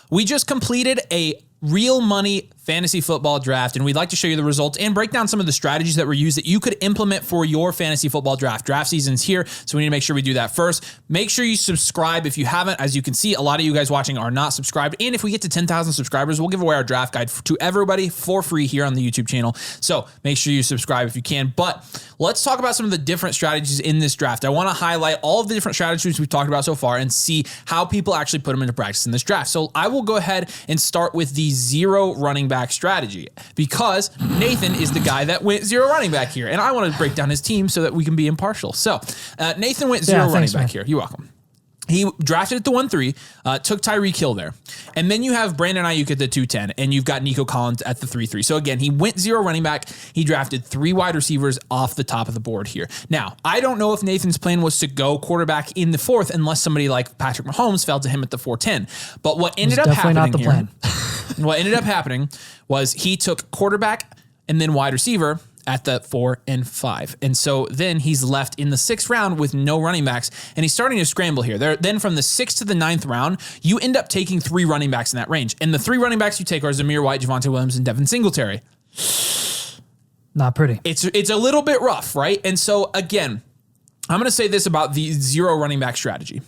we just completed a real money fantasy football draft, and we'd like to show you the results and break down some of the strategies that were used that you could implement for your fantasy football draft. Draft season's here, so we need to make sure we do that first. Make sure you subscribe if you haven't. As you can see, a lot of you guys watching are not subscribed, and if we get to 10,000 subscribers, we'll give away our draft guide to everybody for free here on the YouTube channel. So make sure you subscribe if you can. But let's talk about some of the different strategies in this draft. I want to highlight all of the different strategies we've talked about so far and see how people actually put them into practice in this draft. So I will go ahead and start with the 0 running back strategy, because Nathan is the guy that went 0 running back here, and I want to break down his team so that we can be impartial. So Nathan went 0 running back here. You're welcome. He drafted at the 1-3, took Tyreek Hill there. And then you have Brandon Ayuk at the 2-10, and you've got Nico Collins at the 3-3. So again, he went 0 running back. He drafted 3 wide receivers off the top of the board here. Now, I don't know if Nathan's plan was to go quarterback in the 4th unless somebody like Patrick Mahomes fell to him at the 4-10. But what ended up happening not the here, plan. what ended up happening was he took quarterback and then wide receiver at the 4 and 5. And so then he's left in the 6th round with no running backs, and he's starting to scramble here. Then from the 6th to the 9th round, you end up taking 3 running backs in that range. And the 3 running backs you take are Zamir White, Javonte Williams, and Devin Singletary. Not pretty. It's a little bit rough, right? And so again, I'm going to say this about the 0 running back strategy.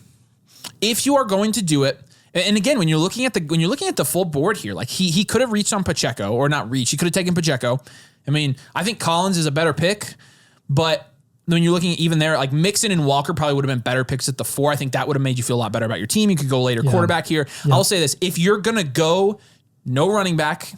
If you are going to do it, and again, when you're looking at the full board here, like he could have reached on Pacheco, or not reached. He could have taken Pacheco. I mean, I think Collins is a better pick, but when you're looking at even there, like Mixon and Walker probably would have been better picks at the 4. I think that would have made you feel a lot better about your team. You could go later quarterback here. Yeah. I'll say this. If you're going to go no running back,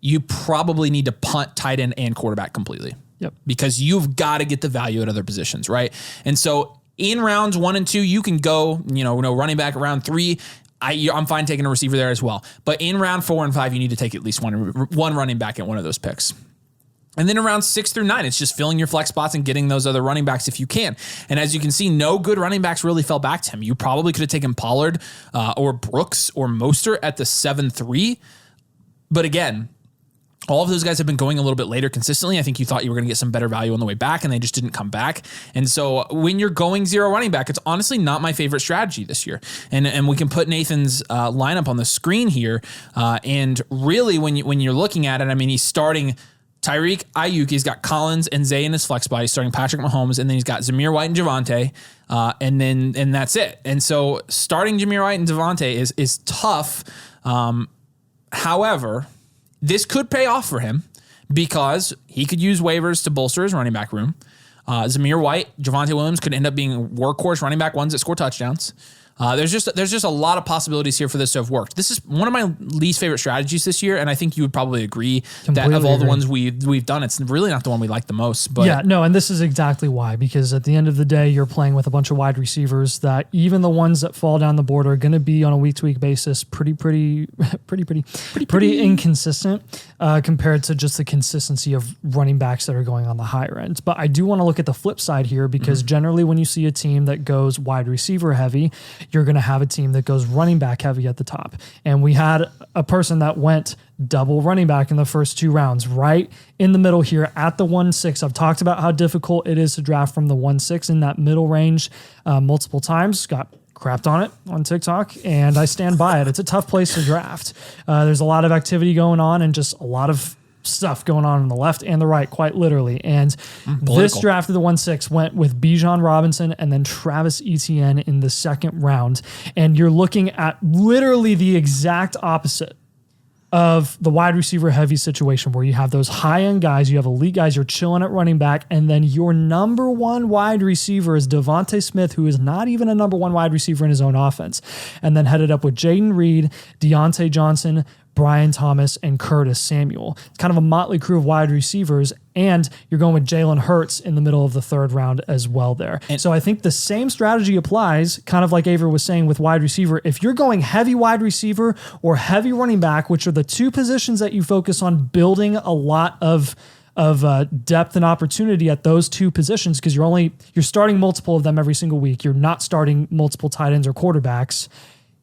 you probably need to punt tight end and quarterback completely. Yep. Because you've got to get the value at other positions, right? And so in rounds 1 and 2, you can go, no running back. Round 3, I'm fine taking a receiver there as well. But in round 4 and 5, you need to take at least one running back at one of those picks. And then around 6 through 9, it's just filling your flex spots and getting those other running backs if you can. And as you can see, no good running backs really fell back to him. You probably could have taken Pollard or Brooks or Mostert at the 7-3. But again, all of those guys have been going a little bit later consistently. I think you thought you were going to get some better value on the way back, and they just didn't come back. And so when you're going 0 running back, it's honestly not my favorite strategy this year. And we can put Nathan's lineup on the screen here. And really, when you're looking at it, I mean, he's starting Tyreek, Ayuk. He's got Collins and Zay in his flex spot. He's starting Patrick Mahomes, and then he's got Zamir White and Javonte, and that's it. And so starting Zamir White and Javonte is tough. However, this could pay off for him because he could use waivers to bolster his running back room. Zamir White, Javonte Williams could end up being workhorse running back ones that score touchdowns. There's just a lot of possibilities here for this to have worked. This is one of my least favorite strategies this year, and I think you would probably agree that of all the ones we've done, it's really not the one we like the most. But yeah, no, and this is exactly why, because at the end of the day, you're playing with a bunch of wide receivers that even the ones that fall down the board are going to be on a week-to-week basis pretty inconsistent compared to just the consistency of running backs that are going on the higher end. But I do want to look at the flip side here, because generally when you see a team that goes wide receiver heavy, you're going to have a team that goes running back heavy at the top. And we had a person that went double running back in the first 2 rounds, right in the middle here at the 1-6. I've talked about how difficult it is to draft from the 1-6 in that middle range multiple times. Got crapped on it on TikTok, and I stand by it. It's a tough place to draft. There's a lot of activity going on and just a lot of stuff going on the left and the right, quite literally. And this draft of the 1-6 went with Bijan Robinson and then Travis Etienne in the 2nd round. And you're looking at literally the exact opposite of the wide receiver heavy situation, where you have those high end guys, you have elite guys, you're chilling at running back, and then your number 1 wide receiver is Devontae Smith, who is not even a number 1 wide receiver in his own offense. And then headed up with Jaden Reed, Deontay Johnson, Brian Thomas, and Curtis Samuel. It's kind of a motley crew of wide receivers, and you're going with Jalen Hurts in the middle of the 3rd round as well there. And so I think the same strategy applies, kind of like Avery was saying with wide receiver. If you're going heavy wide receiver or heavy running back, which are the 2 positions that you focus on building a lot of depth and opportunity at those 2 positions, because you're starting multiple of them every single week. You're not starting multiple tight ends or quarterbacks.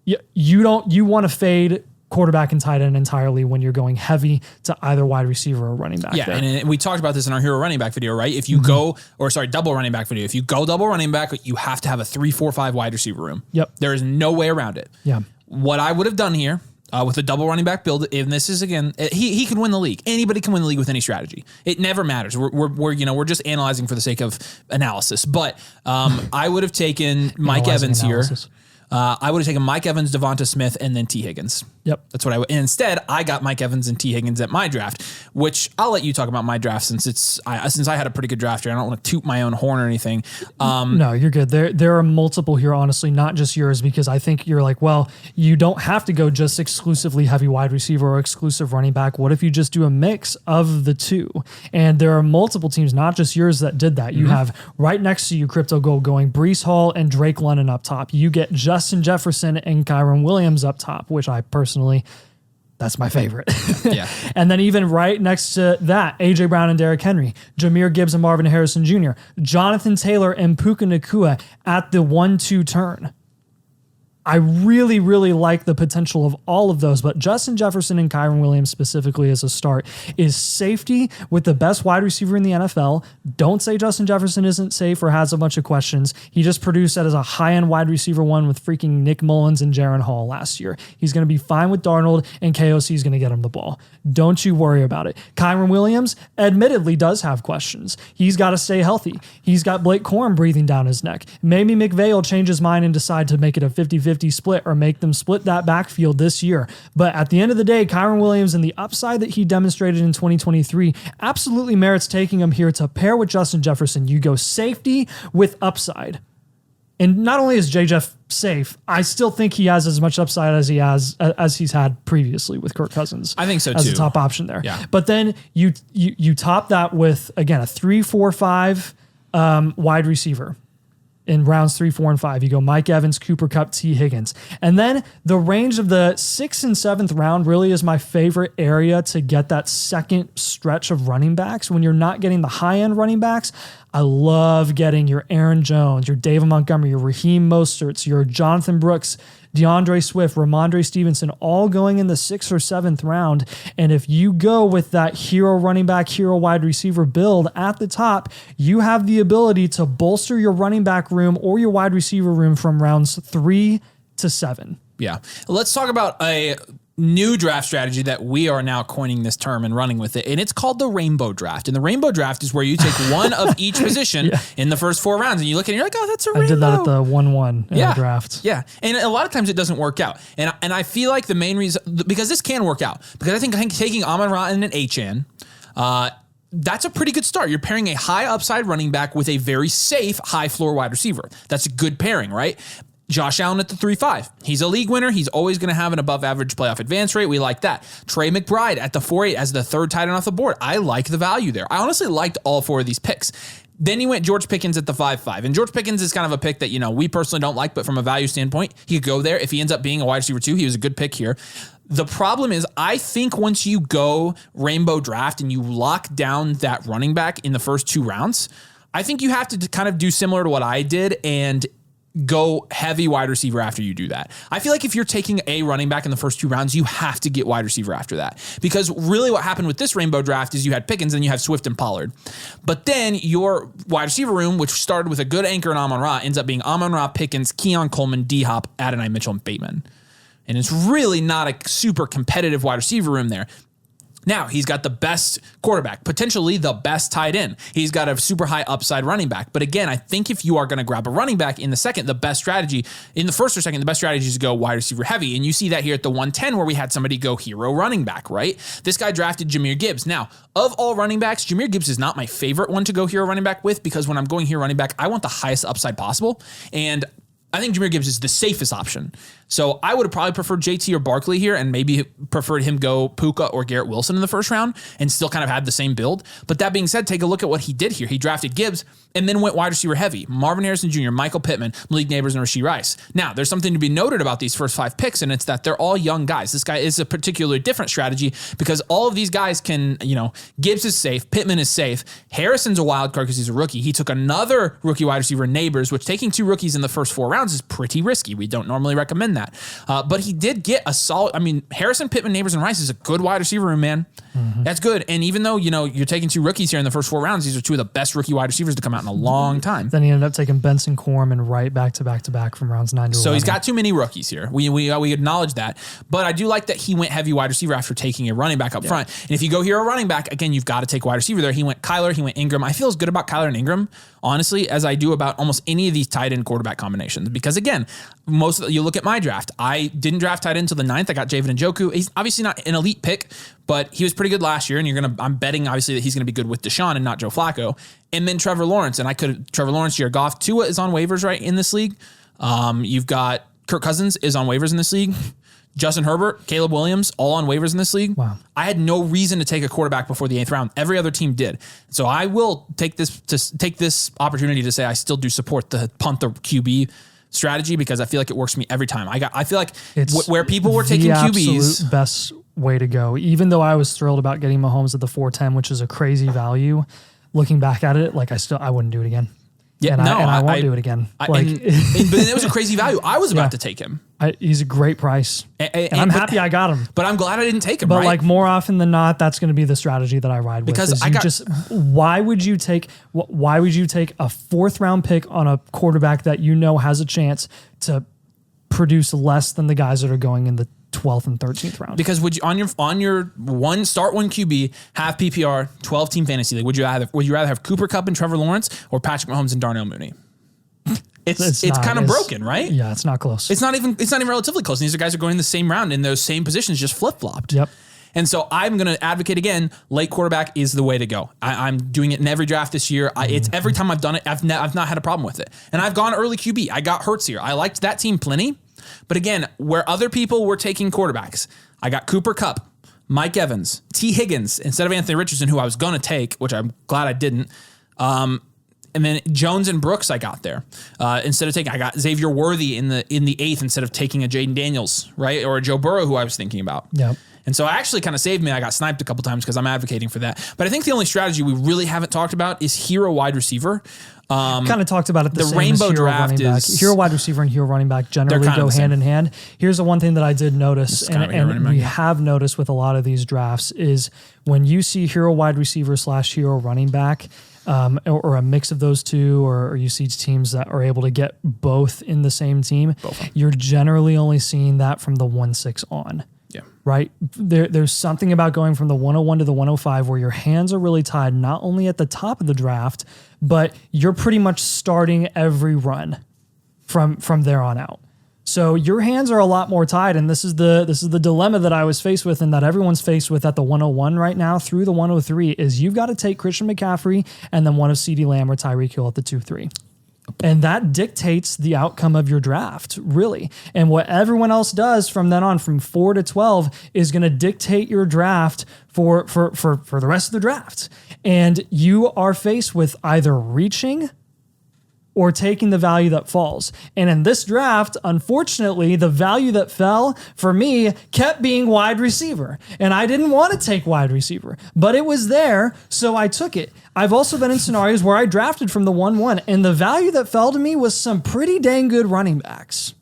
You want to fade quarterback and tight end entirely when you're going heavy to either wide receiver or running back. Yeah, and we talked about this in our hero running back video, right? If you double running back video. If you go double running back, you have to have a 3-4-5 wide receiver room. Yep. There is no way around it. Yeah. what I would have done here with a double running back build, and this is again, he can win the league. Anybody can win the league with any strategy. It never matters. We're just analyzing for the sake of analysis. But I would have taken Mike Evans analysis. Here. I would have taken Mike Evans, Devonta Smith, and then T. Higgins. Yep. That's what I would. And instead, I got Mike Evans and T. Higgins at my draft, which I'll let you talk about my draft since I had a pretty good draft here. I don't want to toot my own horn or anything. No, you're good. There are multiple here, honestly, not just yours, because I think you're like, well, you don't have to go just exclusively heavy wide receiver or exclusive running back. What if you just do a mix of the two? And there are multiple teams, not just yours, that did that. You have right next to you, Crypto Gold, going Breece Hall and Drake London up top. You get Justin Jefferson and Kyron Williams up top, which I personally, that's my favorite. Yeah. And then even right next to that, A.J. Brown and Derrick Henry, Jahmyr Gibbs and Marvin Harrison Jr., Jonathan Taylor and Puka Nacua at the 1-2 turn. I really, really like the potential of all of those, but Justin Jefferson and Kyron Williams specifically as a start is safety with the best wide receiver in the NFL. Don't say Justin Jefferson isn't safe or has a bunch of questions. He just produced that as a high-end wide receiver one with freaking Nick Mullins and Jaron Hall last year. He's going to be fine with Darnold, and KOC is going to get him the ball. Don't you worry about it. Kyron Williams admittedly does have questions. He's got to stay healthy. He's got Blake Corum breathing down his neck. Maybe McVay will change his mind and decide to make it a 50-50 split or make them split that backfield this year. But at the end of the day, Kyron Williams and the upside that he demonstrated in 2023 absolutely merits taking him here to pair with Justin Jefferson. You go safety with upside. And not only is J-Jeff safe, I still think he has as much upside as he's had previously with Kirk Cousins. I think so as too. a top option there. Yeah. But then you top that with, again, a 3-4-5 wide receiver. In rounds 3, 4, and 5, you go Mike Evans, Cooper Kupp, T. Higgins. And then the range of the 6th and 7th round really is my favorite area to get that second stretch of running backs. When you're not getting the high-end running backs, I love getting your Aaron Jones, your David Montgomery, your Raheem Mosterts, your Jonathan Brooks, DeAndre Swift, Ramondre Stevenson, all going in the 6th or 7th round. And if you go with that hero running back, hero wide receiver build at the top, you have the ability to bolster your running back room or your wide receiver room from rounds 3 to 7. Yeah. Let's talk about a new draft strategy that we are now coining this term and running with it. And it's called the rainbow draft. And the rainbow draft is where you take one of each position in the first 4 rounds. And you look at it and you're like, oh, that's a rainbow. I did that at the 1-1 in the draft. Yeah. And a lot of times it doesn't work out. And I feel like the main reason, because this can work out, because I think taking Amon-Ra and an Achane, that's a pretty good start. You're pairing a high upside running back with a very safe high floor wide receiver. That's a good pairing, right? Josh Allen at the 3-5. He's a league winner. He's always going to have an above average playoff advance rate. We like that. Trey McBride at the 4-8 as the third tight end off the board. I like the value there. I honestly liked all 4 of these picks. Then he went George Pickens at the 5-5. And George Pickens is kind of a pick that, we personally don't like, but from a value standpoint, he could go there. If he ends up being a wide receiver 2, he was a good pick here. The problem is, I think once you go rainbow draft and you lock down that running back in the first 2 rounds, I think you have to kind of do similar to what I did and go heavy wide receiver after you do that. I feel like if you're taking a running back in the first 2 rounds, you have to get wide receiver after that. Because really what happened with this rainbow draft is you had Pickens and you have Swift and Pollard. But then your wide receiver room, which started with a good anchor in Amon-Ra, ends up being Amon-Ra, Pickens, Keon Coleman, D-Hop, Adonai Mitchell, and Bateman. And it's really not a super competitive wide receiver room there. Now, he's got the best quarterback, potentially the best tight end. He's got a super high upside running back. But again, I think if you are going to grab a running back in the second, the best strategy, in the first or second, the best strategy is to go wide receiver heavy. And you see that here at the 110 where we had somebody go hero running back, right? This guy drafted Jahmyr Gibbs. Now, of all running backs, Jahmyr Gibbs is not my favorite one to go hero running back with, because when I'm going hero running back, I want the highest upside possible. And I think Jahmyr Gibbs is the safest option. So I would have probably preferred JT or Barkley here and maybe preferred him go Puka or Garrett Wilson in the first round and still kind of had the same build. But that being said, take a look at what he did here. He drafted Gibbs and then went wide receiver heavy. Marvin Harrison Jr., Michael Pittman, Malik Neighbors, and Rashee Rice. Now, there's something to be noted about these first 5 picks, and it's that they're all young guys. This guy is a particularly different strategy because all of these guys can, Gibbs is safe, Pittman is safe, Harrison's a wild card because he's a rookie. He took another rookie wide receiver, Neighbors, which taking 2 rookies in the first 4 rounds rounds is pretty risky. We don't normally recommend that. But he did get a solid, Harrison, Pittman, Neighbors, and Rice is a good wide receiver room, man. That's good. And even though, you're taking 2 rookies here in the first 4 rounds, these are 2 of the best rookie wide receivers to come out in a long time. Then he ended up taking Benson, Corm, and Wright back to back from rounds 9 to 11. So he's got too many rookies here. We acknowledge that. But I do like that he went heavy wide receiver after taking a running back up front. And if you go here a running back, again, you've got to take wide receiver there. He went Kyler, he went Ingram. I feel as good about Kyler and Ingram, honestly, as I do about almost any of these tight end quarterback combinations. Because again, you look at my draft. I didn't draft tight end until the 9th. I got Javen Njoku. He's obviously not an elite pick, but he was pretty good last year. And I'm betting obviously that he's going to be good with Deshaun and not Joe Flacco. And then Trevor Lawrence. And Trevor Lawrence, Jared Goff. Tua is on waivers right in this league. You've got Kirk Cousins is on waivers in this league. Justin Herbert, Caleb Williams, all on waivers in this league. Wow. I had no reason to take a quarterback before the 8th round. Every other team did. So I will take this opportunity to say I still do support the punt the QB strategy because I feel like it works for me every time. I feel like where people were taking QBs, absolute best way to go. Even though I was thrilled about getting Mahomes at the 410, which is a crazy value, looking back at it, I wouldn't do it again. Yeah, I won't do it again. But it was a crazy value. I was about to take him. He's a great price, and I'm happy I got him. But I'm glad I didn't take him. But more often than not, that's going to be the strategy that I ride with. Because why would you take a 4th round pick on a quarterback that has a chance to produce less than the guys that are going in the 12th and 13th round? Because would you on your one QB, have PPR 12 team fantasy league? Would you rather have Cooper Kupp and Trevor Lawrence or Patrick Mahomes and Darnell Mooney? It's kind of broken, right? Yeah, it's not close. It's not even relatively close. And these guys are going in the same round in those same positions, just flip flopped. Yep. And so I'm going to advocate again. Late quarterback is the way to go. I'm doing it in every draft this year. It's every time I've done it, I've not had a problem with it. And I've gone early QB. I got Hurts here. I liked that team plenty. But again, where other people were taking quarterbacks, I got Cooper Kupp, Mike Evans, T. Higgins instead of Anthony Richardson, who I was going to take, which I'm glad I didn't. And then Jones and Brooks I got there. Instead of I got Xavier Worthy in the 8th instead of taking a Jaden Daniels, right? Or a Joe Burrow, who I was thinking about. Yeah. And so it actually kind of saved me. I got sniped a couple times because I'm advocating for that. But I think the only strategy we really haven't talked about is hero wide receiver. Kind of talked about it. The rainbow draft is hero wide receiver and hero running back generally go hand in hand. Here's the one thing that I did notice, and we have noticed with a lot of these drafts is when you see hero wide receiver / hero running back, or a mix of those two, or you see teams that are able to get both in the same team, you're generally only seeing that from the 1-6 on. Yeah. Right? There's something about going from the 101 to the 105 where your hands are really tied, not only at the top of the draft, but you're pretty much starting every run from there on out. So your hands are a lot more tied, and this is the dilemma that I was faced with and that everyone's faced with at the 101 right now through the 103 is you've got to take Christian McCaffrey and then one of CeeDee Lamb or Tyreek Hill at the 2-3. And that dictates the outcome of your draft, really. And what everyone else does from then on, from 4 to 12, is going to dictate your draft for the rest of the draft. And you are faced with either reaching or taking the value that falls. And in this draft, unfortunately, the value that fell for me kept being wide receiver. And I didn't want to take wide receiver, but it was there, so I took it. I've also been in scenarios where I drafted from the 1-1, and the value that fell to me was some pretty dang good running backs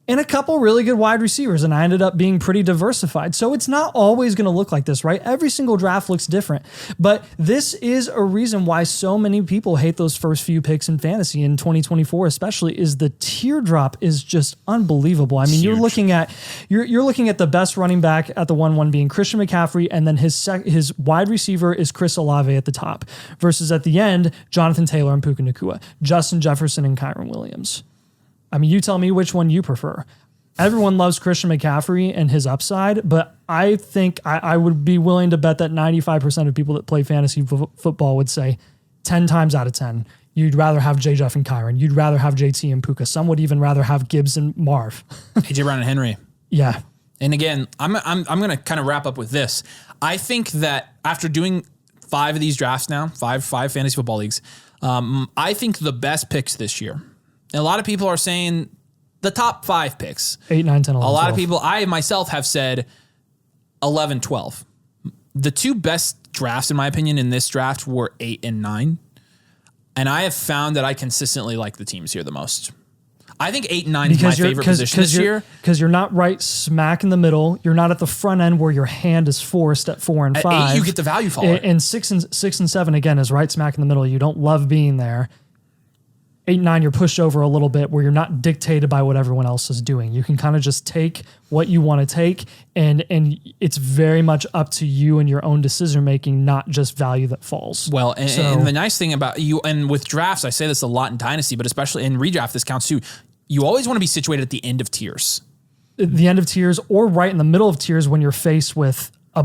and a couple really good wide receivers, and I ended up being pretty diversified. So it's not always going to look like this, right? Every single draft looks different, but this is a reason why so many people hate those first few picks in fantasy in 2024, especially, is the teardrop is just unbelievable. I mean, you're looking at the best running back at the 1-1 being Christian McCaffrey, and then his wide receiver is Chris Olave at the top, versus at the end, Jonathan Taylor and Puka Nacua, Justin Jefferson and Kyron Williams. I mean, you tell me which one you prefer. Everyone loves Christian McCaffrey and his upside, but I think I would be willing to bet that 95% of people that play fantasy football would say 10 times out of 10, you'd rather have J. Jeff and Kyron. You'd rather have JT and Puka. Some would even rather have Gibbs and Marv. AJ Brown and Henry. Yeah. And again, I'm going to kind of wrap up with this. I think that after doing 5 of these drafts now, five fantasy football leagues, I think the best picks this year, and a lot of people are saying the top 5 picks. 8, 9, 10, 11, A lot 12. of people, I myself have said 11, 12. The 2 best drafts, in my opinion, in this draft were 8 and 9. And I have found that I consistently like the teams here the most. I think 8 and 9 is my favorite position this year. Because you're not right smack in the middle. You're not at the front end where your hand is forced at 4 and 5. At 8, you get the value follower. And 6 and 7, again, is right smack in the middle. You don't love being there. 8 and 9, you're pushed over a little bit where you're not dictated by what everyone else is doing. You can kind of just take what you want to take, and it's very much up to you and your own decision making, not just value that falls. Well, and the nice thing about you, and with drafts, I say this a lot in Dynasty, but especially in redraft, this counts too. You always want to be situated at the end of tiers. The end of tiers or right in the middle of tiers when you're faced with a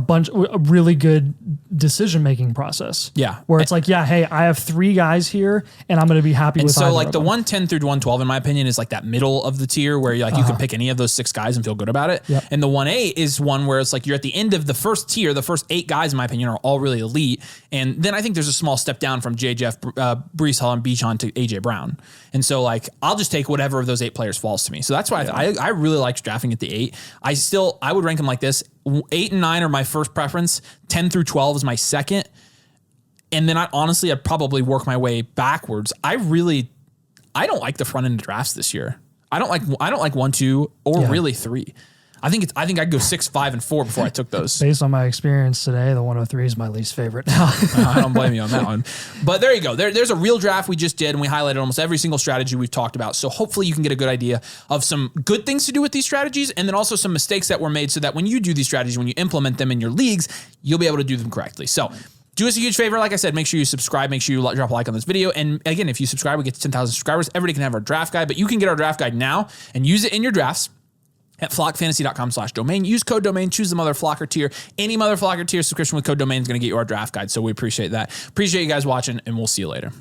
really good decision-making process. Yeah. Where it's like, yeah, hey, I have 3 guys here and I'm going to be happy with either. So like the them. 110 through 112, in my opinion, is like that middle of the tier where you can pick any of those 6 guys and feel good about it. Yep. And the 1A is one where it's like you're at the end of the first tier. The first 8 guys, in my opinion, are all really elite. And then I think there's a small step down from J. Jeff, Brees Hall, and Bijan to AJ Brown. And so like I'll just take whatever of those 8 players falls to me. So that's why I really like drafting at the 8. I would rank them like this. 8 and 9 are my first preference. 10 through 12 is my second. And then I'd probably work my way backwards. I don't like the front end of drafts this year. I don't like 1, 2, or really 3. I think I'd go 6, 5, and 4 before I took those. Based on my experience today, the 103 is my least favorite now. I don't blame you on that one. But there you go. There's a real draft we just did, and we highlighted almost every single strategy we've talked about. So hopefully you can get a good idea of some good things to do with these strategies, and then also some mistakes that were made so that when you do these strategies, when you implement them in your leagues, you'll be able to do them correctly. So do us a huge favor. Like I said, make sure you subscribe. Make sure you drop a like on this video. And again, if you subscribe, we get to 10,000 subscribers. Everybody can have our draft guide, but you can get our draft guide now and use it in your drafts at flockfantasy.com/domain. Use code domain, choose the Mother Flocker tier. Any Mother Flocker tier subscription with code domain is going to get you our draft guide. So we appreciate that. Appreciate you guys watching, and we'll see you later.